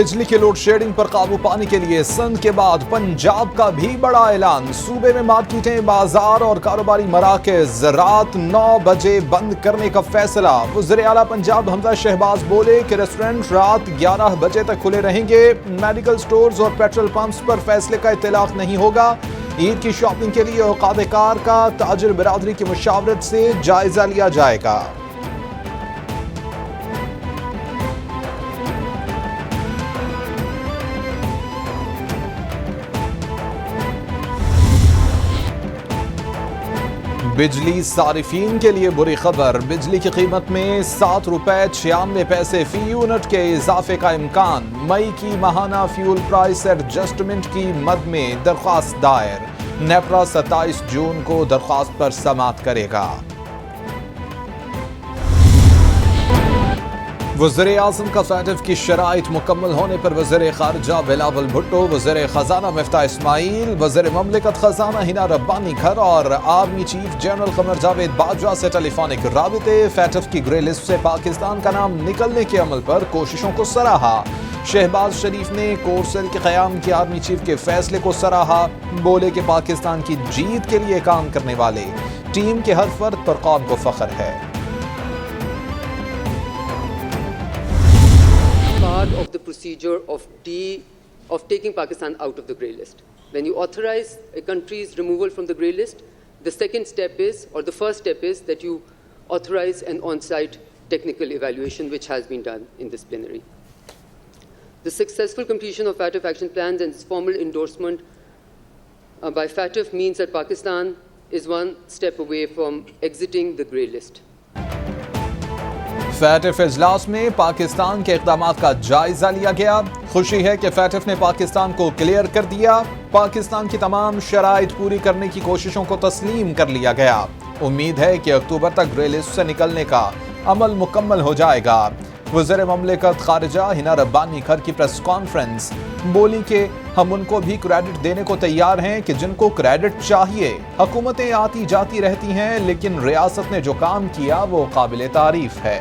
बिजली के load shedding पर काबू पाने के लिए सिंध के बाद पंजाब का भी बड़ा ऐलान। सूबे में मार्केटें, बाजार और कारोबारी मराकज रात 9 बजे बंद करने का फैसला। वज़ीर आला पंजाब हमजा शहबाज बोले कि रेस्टोरेंट रात 11 बजे तक खुले रहेंगे। मेडिकल स्टोर्स और पेट्रोल पंप्स पर फैसले का इत्तलाक नहीं होगा। ईद की शॉपिंग के लिए औकात कार का ताजिर बिरादरी की मुशावरत से जायजा लिया जाएगा। बिजली सारिफीन के लिए बुरी खबर। बिजली की कीमत में 7 रुपए 96 पैसे फी यूनिट के इजाफे का इम्कान। मई की माहाना फ्यूल प्राइस एडजस्टमेंट की मद में दरख्वास्त दायर। नेपरा 27 जून को दरख्वास्त पर समाअत करेगा। वज़ीर आज़म का फैटिफ की शराइत मुकम्मल होने पर वज़ीर ख़ारिजा बिलावल भुट्टो, वज़ीर ख़जाना मिफ्ताह इस्माइल, वज़ीर ममलिकत ख़जाना हिना रब्बानी घर और आर्मी चीफ जनरल क़मर जावेद बाजवा से टेलीफोनिक राबिते। फैटिफ की ग्रे लिस्ट से पाकिस्तान का नाम निकलने के अमल पर कोशिशों को सराहा। शहबाज शरीफ ने कोर सेल के क़याम की आर्मी चीफ के फैसले को सराहा। बोले कि पाकिस्तान की जीत के लिए काम करने वाले टीम के हर फर्द पर कौम को फ़ख्र है। Part of the procedure of taking Pakistan out of the grey list. When you authorize a country's removal from the grey list, the second step is, or the first step is, that you authorize an on-site technical evaluation, which has been done in this plenary. The successful completion of FATF action plans and its formal endorsement by FATF means that Pakistan is one step away from exiting the grey list. फैटिफ इजलास में पाकिस्तान के इक़दामात का जायजा लिया गया। खुशी है कि फैटिफ ने पाकिस्तान को क्लियर कर दिया। पाकिस्तान की तमाम शराइत पूरी करने की कोशिशों को तस्लीम कर लिया गया। उम्मीद है कि अक्टूबर तक ग्रे लिस्ट से निकलने का अमल मुकम्मल हो जाएगा। वज़ीर ममलिकत ख़ारिजा हिना रब्बानी घर की प्रेस कॉन्फ्रेंस बोली कि हम उनको भी क्रेडिट देने को तैयार हैं कि जिनको क्रेडिट चाहिए। हुकूमतें आती जाती रहती हैं, लेकिन रियासत ने जो काम किया वो काबिल तारीफ है।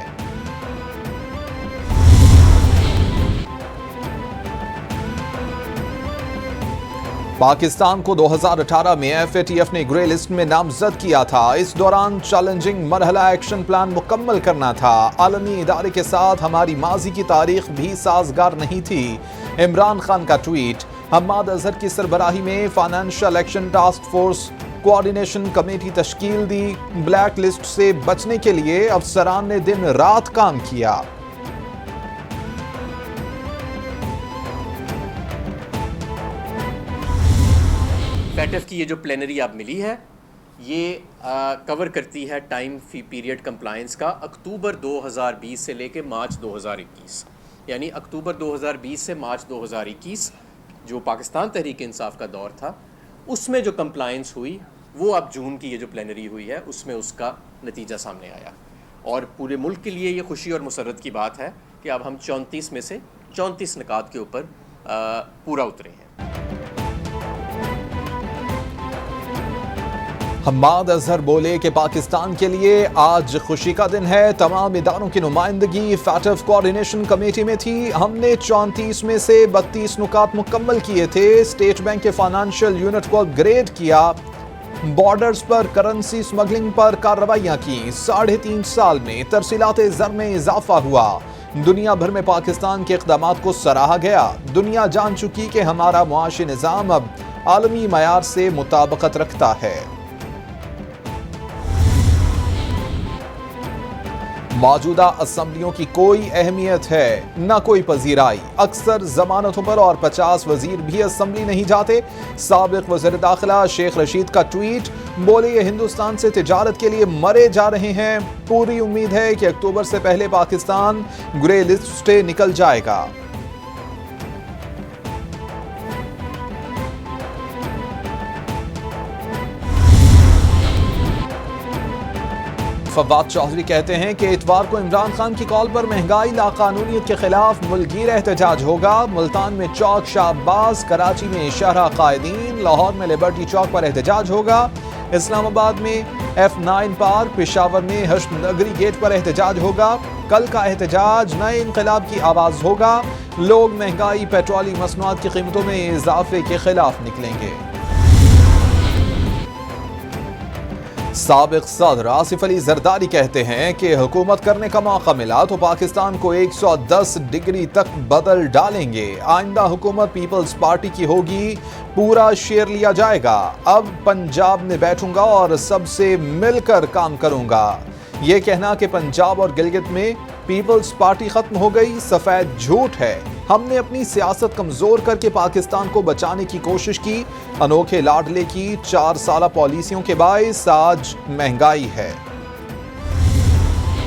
पाकिस्तान को 2018 में FATF ने ग्रे लिस्ट में नामजद किया था। इस दौरान चैलेंजिंग मरहला एक्शन प्लान मुकम्मल करना था। आलमी इदारे के साथ हमारी माजी की तारीख भी साजगार नहीं थी। इमरान खान का ट्वीट। हम्माद अजहर की सरबराही में financial action task force coordination committee तश्कील दी। ब्लैक लिस्ट से बचने के लिए अफसरान ने दिन रात काम किया। फैटिफ की ये जो प्लेनरी अब मिली है, ये कवर करती है टाइम पीरियड कंप्लायंस का अक्टूबर 2020 से लेके मार्च 2021। यानी अक्टूबर 2020 से मार्च 2021 जो पाकिस्तान तहरीक इंसाफ का दौर था, उसमें जो कंप्लायंस हुई वो अब जून की ये जो प्लेनरी हुई है उसमें उसका नतीजा सामने आया। और पूरे मुल्क के लिए ये खुशी और मुसर्रत की बात है कि अब हम 34 में से 34 निकात के ऊपर पूरा उतरे हैं। हम्माद अजहर बोले कि पाकिस्तान के लिए आज खुशी का दिन है। तमाम इदारों की नुमाइंदगी फैटिफ कोऑर्डिनेशन कमेटी में थी। हमने 34 में से 32 नुकात मुकम्मल किए थे। स्टेट बैंक के फाइनेंशियल यूनिट को अपग्रेड किया। बॉर्डर्स पर करेंसी स्मगलिंग पर कार्रवाइयां की। 3.5 साल में तरसीलात ज़र में इजाफा हुआ। दुनिया भर में पाकिस्तान के इक़दामात को सराहा गया। दुनिया जान चुकी कि हमारा मुआशी निज़ाम अब आलमी मयार से मुताबिकत रखता है। मौजूदा असम्बलियों की कोई अहमियत है न कोई पजीराई। अक्सर जमानतों पर और 50 वजीर भी असम्बली नहीं जाते। साबिक वज़ीर दाखिला शेख रशीद का ट्वीट। बोले ये हिंदुस्तान से तिजारत के लिए मरे जा रहे हैं। पूरी उम्मीद है कि अक्टूबर से पहले पाकिस्तान ग्रे लिस्ट से निकल जाएगा। फवाद चौधरी कहते हैं कि इतवार को इमरान खान की कॉल पर महंगाई लाकानूनियत के खिलाफ मुल्कगीर एहतजाज होगा। मुल्तान में चौक शाहबाज, कराची में शहरा कायदीन, लाहौर में लिबर्टी चौक पर एहतजाज होगा। इस्लामाबाद में F9 पार्क, पेशावर में हश्म नगरी गेट पर एहतजाज होगा। कल का एहतजाज नए इनकलाब की आवाज होगा। लोग महंगाई, पेट्रोलियम मसनूआत की कीमतों में इजाफे के खिलाफ निकलेंगे। साबिक सदर आसिफ अली जरदारी कहते हैं कि हुकूमत करने का मौका मिला तो पाकिस्तान को 110 डिग्री तक बदल डालेंगे। आइंदा हुकूमत पीपल्स पार्टी की होगी, पूरा शेयर लिया जाएगा। अब पंजाब में बैठूंगा और सबसे मिलकर काम करूंगा। ये कहना कि पंजाब और गिलगित में पीपल्स पार्टी खत्म हो गई, सफेद झूठ है। हमने अपनी सियासत कमजोर करके पाकिस्तान को बचाने की कोशिश की। अनोखे लाडले की 4 साला पॉलिसियों के बायस आज महंगाई है।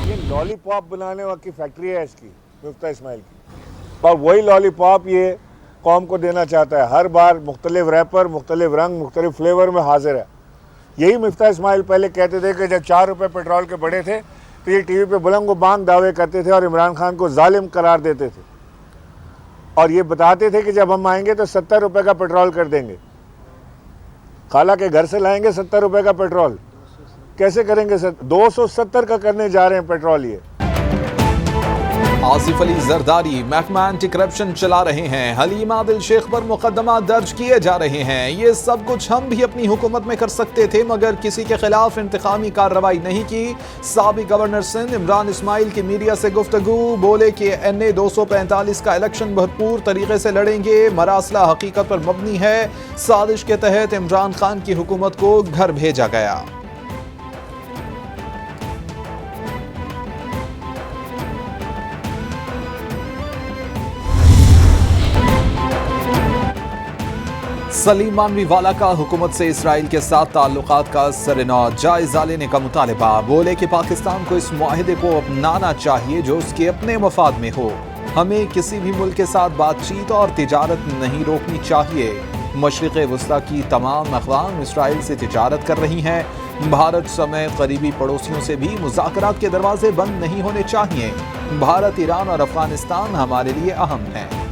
ये लॉलीपॉप बनाने की फैक्ट्री है इसकी, मुफ्ता इस्माइल की, और वही लॉलीपॉप ये कौम को देना चाहता है। हर बार मुख्तलिफ रैपर, मुख्तलिफ रंग, मुख्तलिफ फ्लेवर में हाजिर है। यही मुफ्ता इस्माइल पहले कहते थे कि जब 4 रुपये पेट्रोल के बढ़े थे तो ये टीवी पे बुलंद व बांग दावे करते थे और इमरान खान को जालिम करार देते थे, और ये बताते थे कि जब हम आएंगे तो 70 रुपये का पेट्रोल कर देंगे। खाला के घर से लाएंगे 70 रुपये का पेट्रोल, कैसे करेंगे? 270 का करने जा रहे हैं पेट्रोल। ये आसिफ अली जरदारी महकमा एंटी करप्शन चला रहे हैं। हलीम आदिल शेख पर मुकदमा दर्ज किए जा रहे हैं। ये सब कुछ हम भी अपनी हुकूमत में कर सकते थे, मगर किसी के खिलाफ इंतकामी कार्रवाई नहीं की। साबिक गवर्नर सिंध इमरान इस्माइल की मीडिया से गुफ्तगू, बोले कि NA 245 का इलेक्शन भरपूर तरीके से लड़ेंगे। मरासला हकीकत पर मबनी है। साजिश के तहत इमरान खान की हुकूमत को घर भेजा गया। सलीम मानवीवाला का हुकूमत से इसराइल के साथ ताल्लुकात का सरेनौ जायजा लेने का मुतालबा। बोले कि पाकिस्तान को इस मुआहिदे को अपनाना चाहिए जो उसके अपने मफाद में हो। हमें किसी भी मुल्क के साथ बातचीत और तिजारत नहीं रोकनी चाहिए। मशरिक़ वस्ता की तमाम अक़वाम इसराइल से तिजारत कर रही हैं। भारत समेत करीबी पड़ोसियों से भी मुज़ाकरात के दरवाजे बंद नहीं होने चाहिए। भारत, ईरान और अफगानिस्तान हमारे लिए अहम हैं।